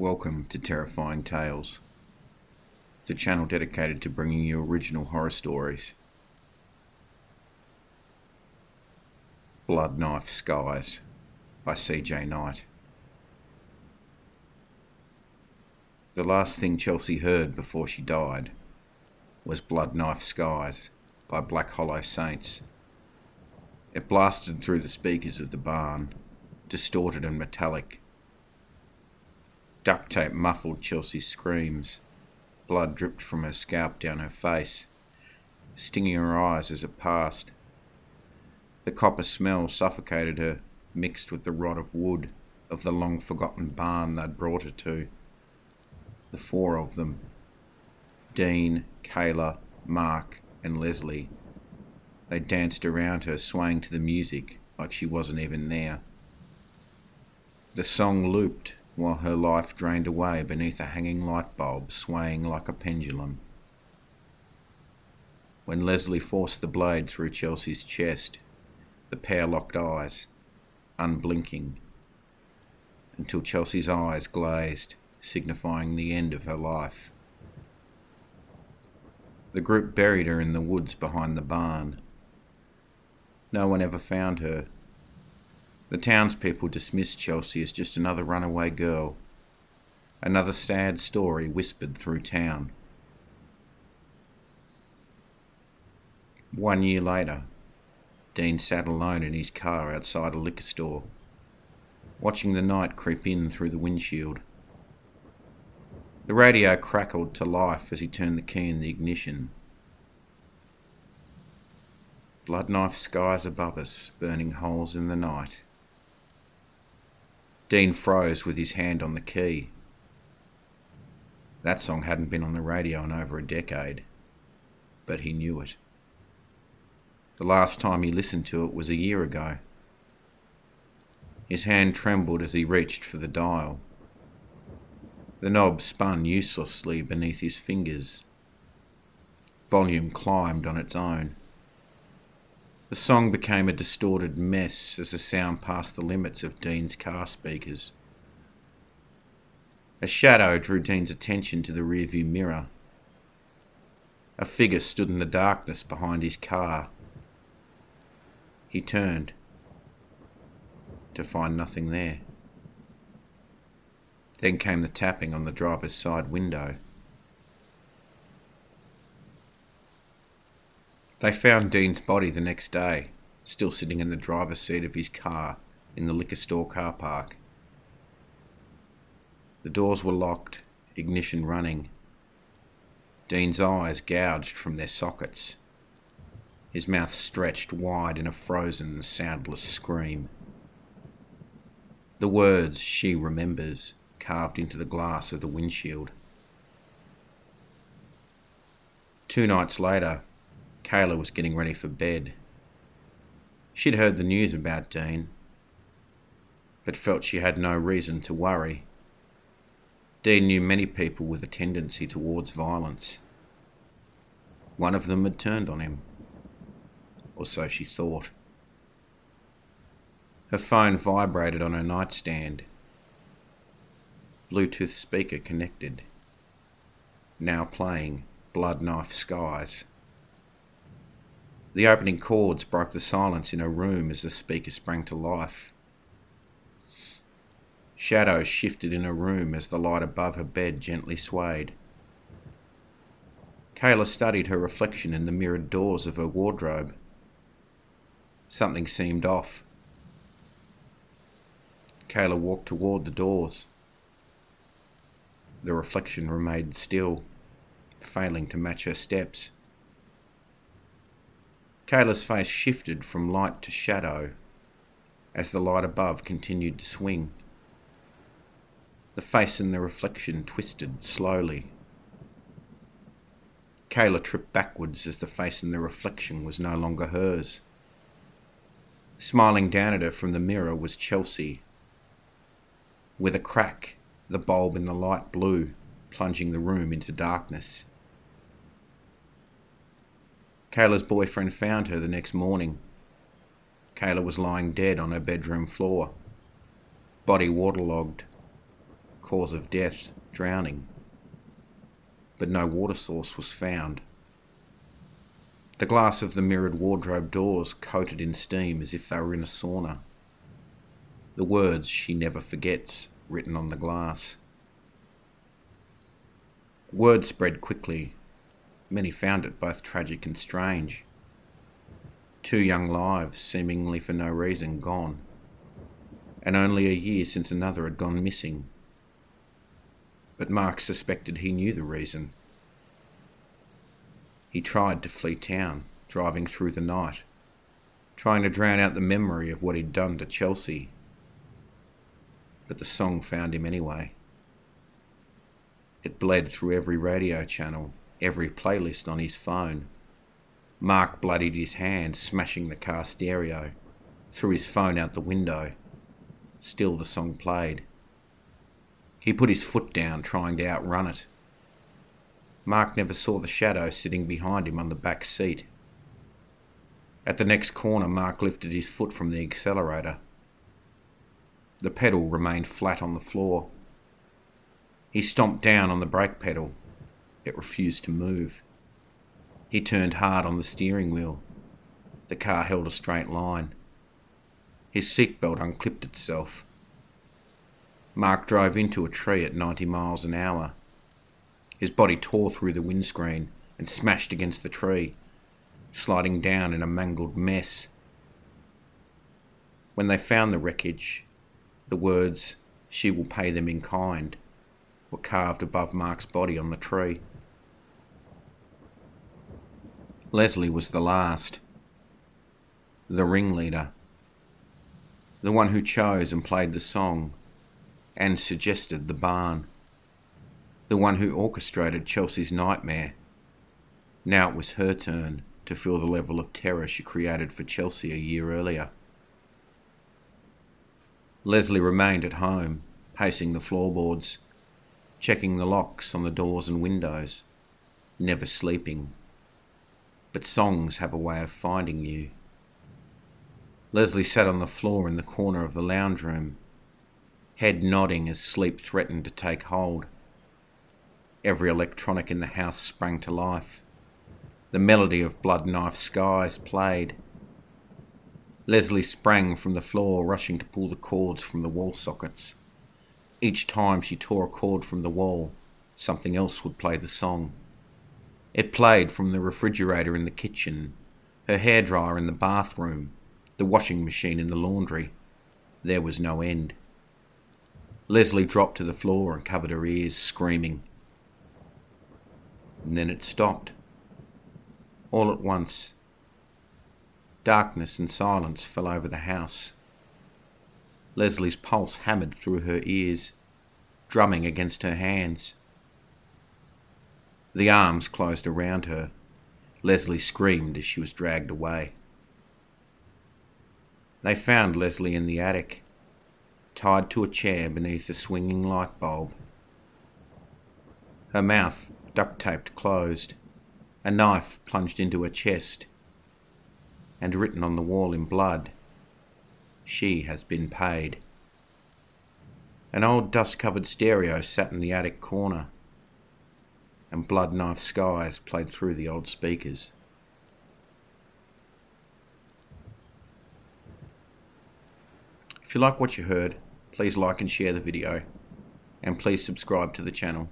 Welcome to Terrifying Tales, the channel dedicated to bringing you original horror stories. Blood Knife Skies by C.J. Knight. The last thing Chelsea heard before she died was Blood Knife Skies by Black Hollow Saints. It blasted through the speakers of the barn, distorted and metallic. Duct tape muffled Chelsea's screams. Blood dripped from her scalp down her face, stinging her eyes as it passed. The copper smell suffocated her, mixed with the rot of wood of the long-forgotten barn they'd brought her to. The four of them, Dean, Kayla, Mark and Leslie. They danced around her, swaying to the music like she wasn't even there. The song looped while her life drained away beneath a hanging light bulb swaying like a pendulum. When Leslie forced the blade through Chelsea's chest, the pair locked eyes, unblinking, until Chelsea's eyes glazed, signifying the end of her life. The group buried her in the woods behind the barn. No one ever found her. The townspeople dismissed Chelsea as just another runaway girl, another sad story whispered through town. 1 year later, Dean sat alone in his car outside a liquor store, watching the night creep in through the windshield. The radio crackled to life as he turned the key in the ignition. Blood knife skies above us, burning holes in the night. Dean froze with his hand on the key. That song hadn't been on the radio in over a decade, but he knew it. The last time he listened to it was a year ago. His hand trembled as he reached for the dial. The knob spun uselessly beneath his fingers. Volume climbed on its own. The song became a distorted mess as the sound passed the limits of Dean's car speakers. A shadow drew Dean's attention to the rearview mirror. A figure stood in the darkness behind his car. He turned to find nothing there. Then came the tapping on the driver's side window. They found Dean's body the next day, still sitting in the driver's seat of his car in the liquor store car park. The doors were locked, ignition running. Dean's eyes gouged from their sockets. His mouth stretched wide in a frozen, soundless scream. The words "she remembers" carved into the glass of the windshield. 2 nights later, Kayla was getting ready for bed. She'd heard the news about Dean, but felt she had no reason to worry. Dean knew many people with a tendency towards violence. One of them had turned on him, or so she thought. Her phone vibrated on her nightstand. Bluetooth speaker connected. Now playing Blood Knife Skies. The opening chords broke the silence in her room as the speaker sprang to life. Shadows shifted in her room as the light above her bed gently swayed. Kayla studied her reflection in the mirrored doors of her wardrobe. Something seemed off. Kayla walked toward the doors. The reflection remained still, failing to match her steps. Kayla's face shifted from light to shadow as the light above continued to swing. The face in the reflection twisted slowly. Kayla tripped backwards as the face in the reflection was no longer hers. Smiling down at her from the mirror was Chelsea. With a crack, the bulb in the light blew, plunging the room into darkness. Kayla's boyfriend found her the next morning. Kayla was lying dead on her bedroom floor, body waterlogged, cause of death, drowning. But no water source was found. The glass of the mirrored wardrobe doors coated in steam as if they were in a sauna. The words "she never forgets" written on the glass. Word spread quickly. Many found it both tragic and strange. 2 young lives, seemingly for no reason, gone. And only a year since another had gone missing. But Mark suspected he knew the reason. He tried to flee town, driving through the night, trying to drown out the memory of what he'd done to Chelsea. But the song found him anyway. It bled through every radio channel, every playlist on his phone. Mark bloodied his hand, smashing the car stereo, threw his phone out the window. Still the song played. He put his foot down, trying to outrun it. Mark never saw the shadow sitting behind him on the back seat. At the next corner, Mark lifted his foot from the accelerator. The pedal remained flat on the floor. He stomped down on the brake pedal. It refused to move. He turned hard on the steering wheel. The car held a straight line. His seatbelt unclipped itself. Mark drove into a tree at 90 miles an hour. His body tore through the windscreen and smashed against the tree, sliding down in a mangled mess. When they found the wreckage, the words "she will pay them in kind" were carved above Mark's body on the tree. Leslie was the last. The ringleader. The one who chose and played the song and suggested the barn. The one who orchestrated Chelsea's nightmare. Now it was her turn to feel the level of terror she created for Chelsea a year earlier. Leslie remained at home, pacing the floorboards, checking the locks on the doors and windows, never sleeping. But songs have a way of finding you. Leslie sat on the floor in the corner of the lounge room, head nodding as sleep threatened to take hold. Every electronic in the house sprang to life. The melody of Blood Knife Skies played. Leslie sprang from the floor, rushing to pull the cords from the wall sockets. Each time she tore a cord from the wall, something else would play the song. It played from the refrigerator in the kitchen, her hairdryer in the bathroom, the washing machine in the laundry. There was no end. Leslie dropped to the floor and covered her ears, screaming. And then it stopped. All at once, darkness and silence fell over the house. Leslie's pulse hammered through her ears, drumming against her hands. The arms closed around her. Leslie screamed as she was dragged away. They found Leslie in the attic, tied to a chair beneath a swinging light bulb. Her mouth duct-taped closed, a knife plunged into her chest, and written on the wall in blood, "She has been paid." An old dust-covered stereo sat in the attic corner, and Blood Knife Skies played through the old speakers. If you like what you heard, please like and share the video, and please subscribe to the channel.